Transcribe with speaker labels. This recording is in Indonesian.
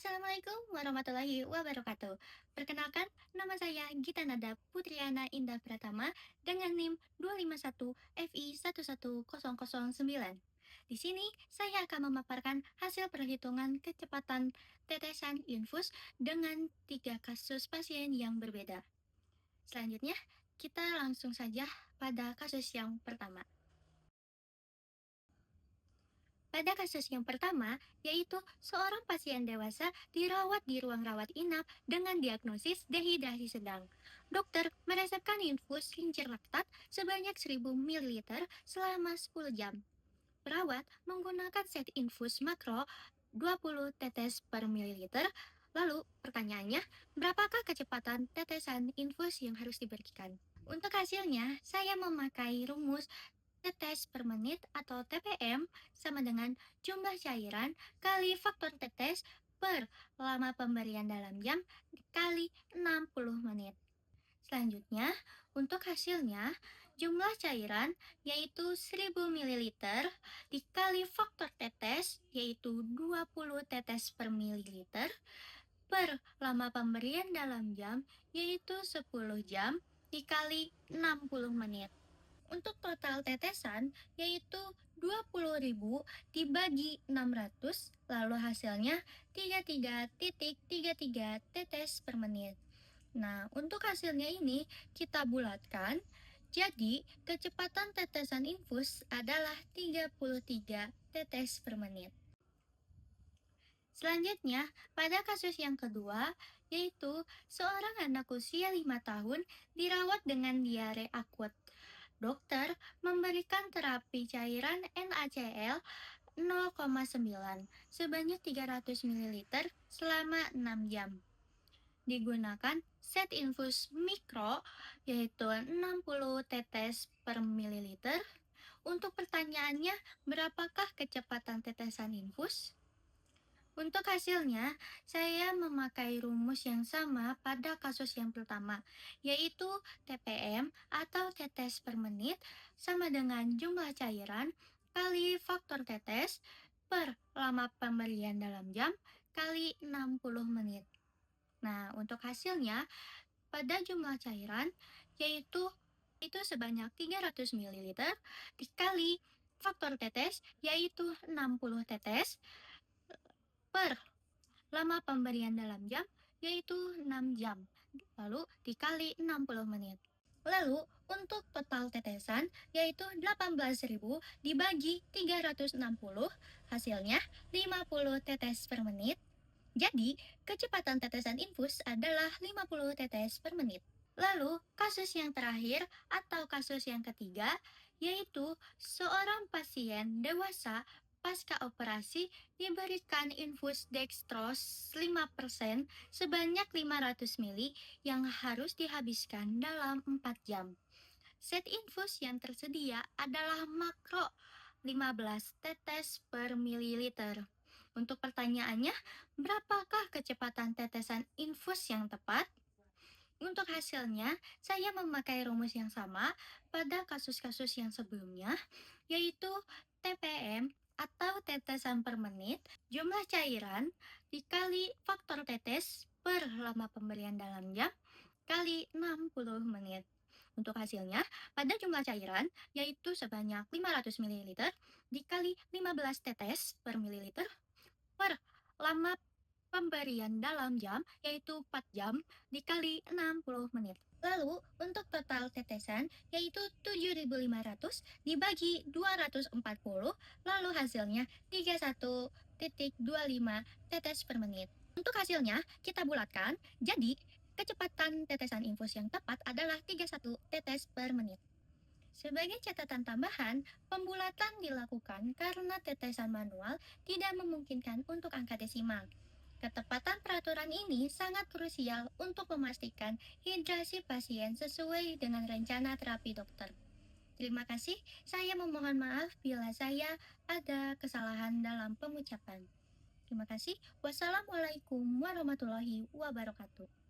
Speaker 1: Assalamualaikum warahmatullahi wabarakatuh. Perkenalkan, nama saya Gita Nada Putriana Indah Pratama dengan NIM 251FI11009. Di sini, saya akan memaparkan hasil perhitungan kecepatan tetesan infus dengan tiga kasus pasien yang berbeda. Selanjutnya, kita langsung saja pada kasus yang pertama. Pada kasus yang pertama, yaitu seorang pasien dewasa dirawat di ruang rawat inap dengan diagnosis dehidrasi sedang. Dokter meresepkan infus kincir laktat sebanyak 1000 ml selama 10 jam. Perawat menggunakan set infus makro 20 tetes per mililiter. Lalu pertanyaannya, berapakah kecepatan tetesan infus yang harus diberikan? Untuk hasilnya, saya memakai rumus tetes per menit atau TPM sama dengan jumlah cairan kali faktor tetes per lama pemberian dalam jam kali 60 menit. Selanjutnya, untuk hasilnya, jumlah cairan yaitu 1000 ml dikali faktor tetes yaitu 20 tetes per mililiter per lama pemberian dalam jam yaitu 10 jam dikali 60 menit. Untuk total tetesan yaitu 20.000 dibagi 600, lalu hasilnya 33,33 tetes per menit. Nah, untuk hasilnya ini kita bulatkan, jadi kecepatan tetesan infus adalah 33 tetes per menit. Selanjutnya, pada kasus yang kedua, yaitu seorang anak usia 5 tahun dirawat dengan diare akut. Dokter memberikan terapi cairan NaCl 0,9 sebanyak 300 ml selama 6 jam. Digunakan set infus mikro yaitu 60 tetes per mililiter. Untuk pertanyaannya, berapakah kecepatan tetesan infus? Untuk hasilnya, saya memakai rumus yang sama pada kasus yang pertama, yaitu TPM atau tetes per menit sama dengan jumlah cairan kali faktor tetes per lama pemberian dalam jam kali 60 menit. Nah, untuk hasilnya, pada jumlah cairan, yaitu itu sebanyak 300 ml dikali faktor tetes, yaitu 60 tetes, per lama pemberian dalam jam yaitu 6 jam, lalu dikali 60 menit. Lalu untuk total tetesan yaitu 18.000 dibagi 360, hasilnya 50 tetes per menit. Jadi, kecepatan tetesan infus adalah 50 tetes per menit. Lalu, kasus yang terakhir atau kasus yang ketiga, yaitu seorang pasien dewasa pasca operasi diberikan infus dextrose 5% sebanyak 500 ml yang harus dihabiskan dalam 4 jam. Set infus yang tersedia adalah makro 15 tetes per mililiter. Untuk pertanyaannya, berapakah kecepatan tetesan infus yang tepat? Untuk hasilnya, saya memakai rumus yang sama pada kasus-kasus yang sebelumnya, yaitu TPM atau tetesan per menit, jumlah cairan dikali faktor tetes per lama pemberian dalam jam kali 60 menit. Untuk hasilnya, pada jumlah cairan yaitu sebanyak 500 ml dikali 15 tetes per mililiter per lama pemberian dalam jam yaitu 4 jam dikali 60 menit. Lalu untuk total tetesan yaitu 7.500 dibagi 240, lalu hasilnya 31,25 tetes per menit. Untuk hasilnya kita bulatkan, jadi kecepatan tetesan infus yang tepat adalah 31 tetes per menit. Sebagai catatan tambahan, pembulatan dilakukan karena tetesan manual tidak memungkinkan untuk angka desimal. Ketepatan peraturan ini sangat krusial untuk memastikan hidrasi pasien sesuai dengan rencana terapi dokter. Terima kasih, saya memohon maaf bila saya ada kesalahan dalam pengucapan. Terima kasih. Wassalamualaikum warahmatullahi wabarakatuh.